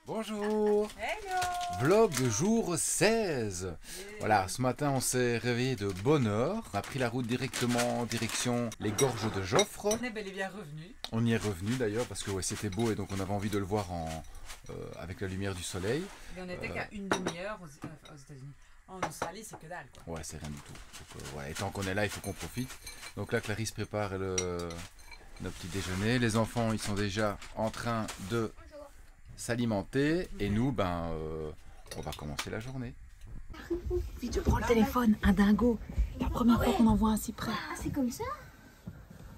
Bonjour. Hello. Vlog jour 16. Voilà, ce matin on s'est réveillé de bonne heure. On a pris la route directement en direction les gorges de Joffre. On est bel et bien revenu. On y est revenu d'ailleurs parce que ouais, c'était beau et donc on avait envie de le voir avec la lumière du soleil. Et on n'était qu'à une demi-heure aux États-Unis. En Australie, c'est que dalle quoi. Ouais, c'est rien du tout. Donc, voilà, et tant qu'on est là, il faut qu'on profite. Donc là, Clarisse prépare notre petit déjeuner. Les enfants, ils sont déjà en train de s'alimenter et nous, on va commencer la journée. Vite, je prends le téléphone, un dingo. La première fois qu'on en voit un si près. Ah, c'est comme ça?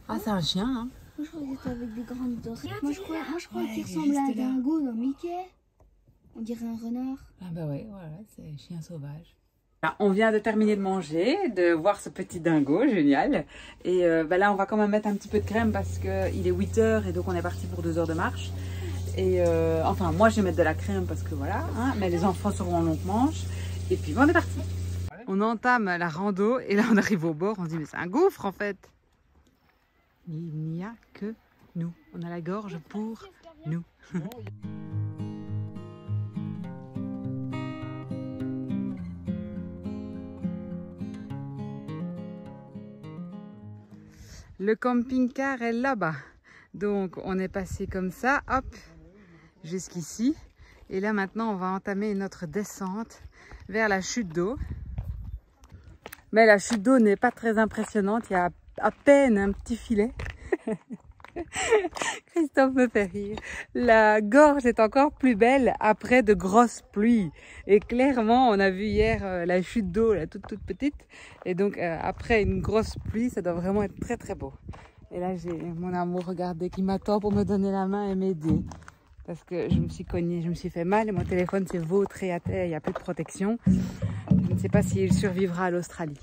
Ah, c'est un chien, hein. Moi, je croyais que c'était avec des grandes oreilles. Moi, je crois qu'il ressemble à un dingo dans Mickey. On dirait un renard. Ah bah ouais, voilà, c'est un chien sauvage. On vient de terminer de manger, de voir ce petit dingo, génial. Et là, on va quand même mettre un petit peu de crème parce qu'il est 8 h et donc on est parti pour 2 heures de marche. Et enfin, moi, je vais mettre de la crème parce que voilà, hein, mais les enfants seront en longue manche. Et puis, on est parti. On entame la rando et là, on arrive au bord. On se dit, mais c'est un gouffre en fait. Il n'y a que nous. On a la gorge pour nous. Le camping-car est là-bas. Donc, on est passé comme ça, hop, jusqu'ici. Et là, maintenant, on va entamer notre descente vers la chute d'eau. Mais la chute d'eau n'est pas très impressionnante. Il y a à peine un petit filet. Christophe me fait rire. La gorge est encore plus belle après de grosses pluies. Et clairement, on a vu hier la chute d'eau, toute petite. Et donc, après une grosse pluie, ça doit vraiment être très très beau. Et là, j'ai mon amour, regardez, qui m'attend pour me donner la main et m'aider. Parce que je me suis cognée, je me suis fait mal et mon téléphone s'est vautré à terre, il n'y a plus de protection. Je ne sais pas s'il survivra à l'Australie.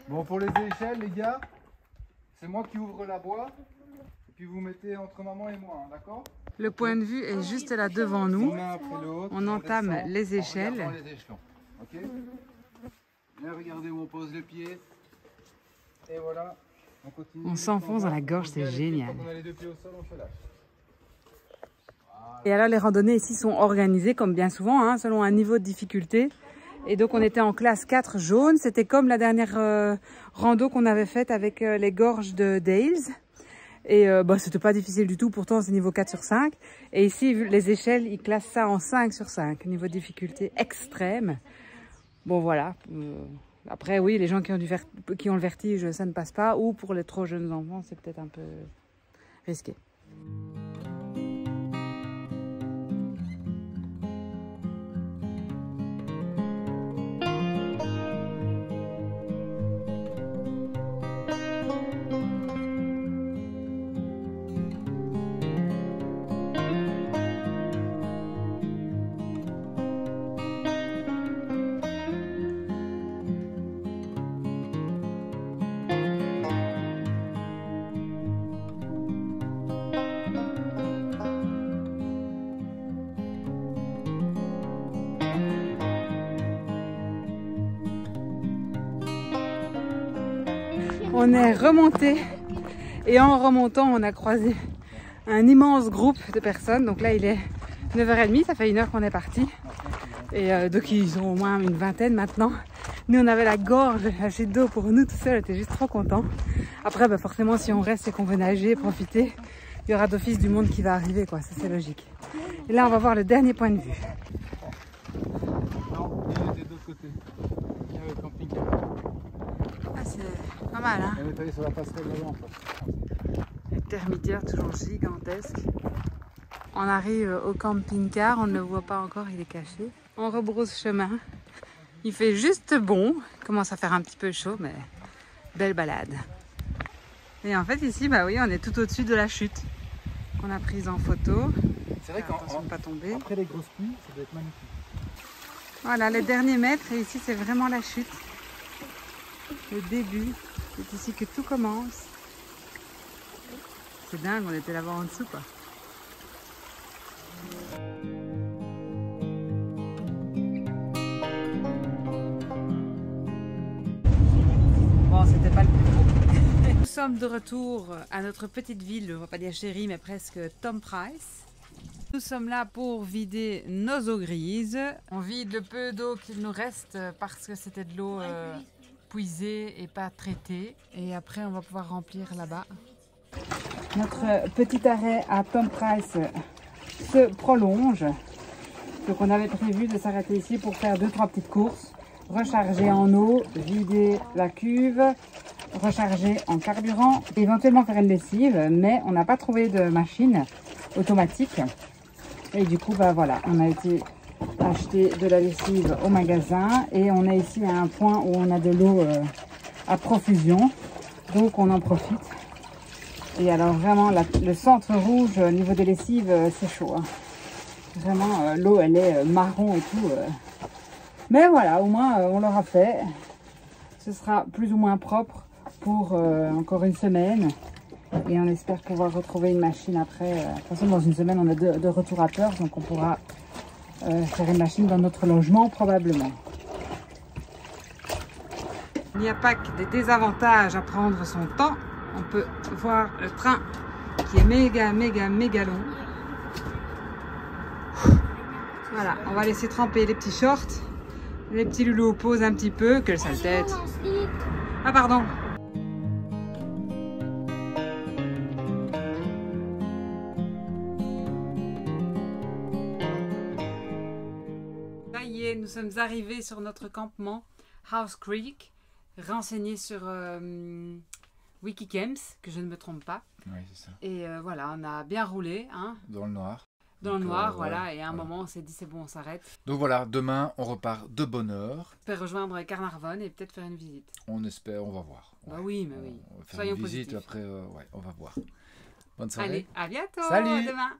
Bon, pour les échelles, les gars, c'est moi qui ouvre la boîte. Et puis vous mettez entre maman et moi, hein, d'accord? Le point de vue est juste là devant nous. L'un après l'autre, On entame descend les en échelles. regardant les échelons. Ok? Bien regardez où on pose le pied. Et voilà. On continue. On s'enfonce dans la gorge, c'est génial. Quand on a les deux pieds au sol, on se lâche. Et alors les randonnées ici sont organisées comme bien souvent, hein, selon un niveau de difficulté. Et donc on était en classe 4 jaune, c'était comme la dernière rando qu'on avait faite avec les gorges de Dales. Et c'était pas difficile du tout, pourtant c'est niveau 4 sur 5. Et ici, les échelles, ils classent ça en 5 sur 5, niveau de difficulté extrême. Bon voilà, après oui, les gens qui ont le vertige, ça ne passe pas. Ou pour les trop jeunes enfants, c'est peut-être un peu risqué. On est remonté et en remontant, on a croisé un immense groupe de personnes. Donc là, il est 9h30, ça fait 1 heure qu'on est parti. Et donc, ils sont au moins une vingtaine maintenant. Nous, on avait la gorge, la chute d'eau pour nous tout seuls, on était juste trop contents. Après, forcément, si on reste et qu'on veut nager, profiter, il y aura d'office du monde qui va arriver, quoi. Ça, c'est logique. Et là, on va voir le dernier point de vue. Non, il était de l'autre côté. Il y avait le camping-car. Ah, c'est pas mal, hein. On est allé sur la passerelle là-bas en fait. Le termitière toujours gigantesque. On arrive au camping-car, on ne le voit pas encore, il est caché. On rebrousse chemin. Il fait juste bon. Il commence à faire un petit peu chaud, mais belle balade. Et en fait ici, oui, on est tout au-dessus de la chute qu'on a prise en photo. C'est vrai Attention de pas tomber. qu'après les grosses pluies, ça doit être magnifique. Voilà, les derniers mètres, et ici c'est vraiment la chute. Le début, c'est ici que tout commence. C'est dingue, on était là-bas en dessous, quoi. Bon, c'était pas le plus beau. sommes de retour à notre petite ville, on va pas dire chérie, mais presque Tom Price. Nous sommes là pour vider nos eaux grises. On vide le peu d'eau qu'il nous reste parce que c'était de l'eau puisée et pas traitée. Et après, on va pouvoir remplir là-bas. Notre petit arrêt à Tom Price se prolonge. Donc on avait prévu de s'arrêter ici pour faire 2-3 petites courses. Recharger en eau, vider la cuve, recharger en carburant, éventuellement faire une lessive, mais on n'a pas trouvé de machine automatique. Et du coup, bah voilà, on a été acheter de la lessive au magasin et on est ici à un point où on a de l'eau à profusion, donc on en profite. Et alors vraiment, le centre rouge au niveau des lessives, c'est chaud. Hein. Vraiment, l'eau, elle est marron et tout. Mais voilà, au moins, on l'aura fait. Ce sera plus ou moins propre pour encore une semaine. Et on espère pouvoir retrouver une machine après. De toute façon, dans une semaine, on a de retour à Perth, donc on pourra faire une machine dans notre logement, probablement. Il n'y a pas que des désavantages à prendre son temps. On peut voir le train qui est méga long. Voilà, on va laisser tremper les petits shorts. Les petits loulous posent un petit peu. Quelle sale tête. Ah pardon. Ça y est, nous sommes arrivés sur notre campement House Creek, renseigné sur Wikicamps, que je ne me trompe pas. Oui, c'est ça. Et voilà, on a bien roulé. Hein, dans le noir. dans le noir, voilà. Ouais, Et à un moment, on s'est dit, c'est bon, on s'arrête. Donc voilà, demain, on repart de bonne heure. On peut rejoindre Carnarvon et peut-être faire une visite. On espère, on va voir. Bah oui, mais oui. On va faire Soyons une visite, positifs. après, ouais, on va voir. Bonne soirée. Allez, à bientôt. Salut. À demain.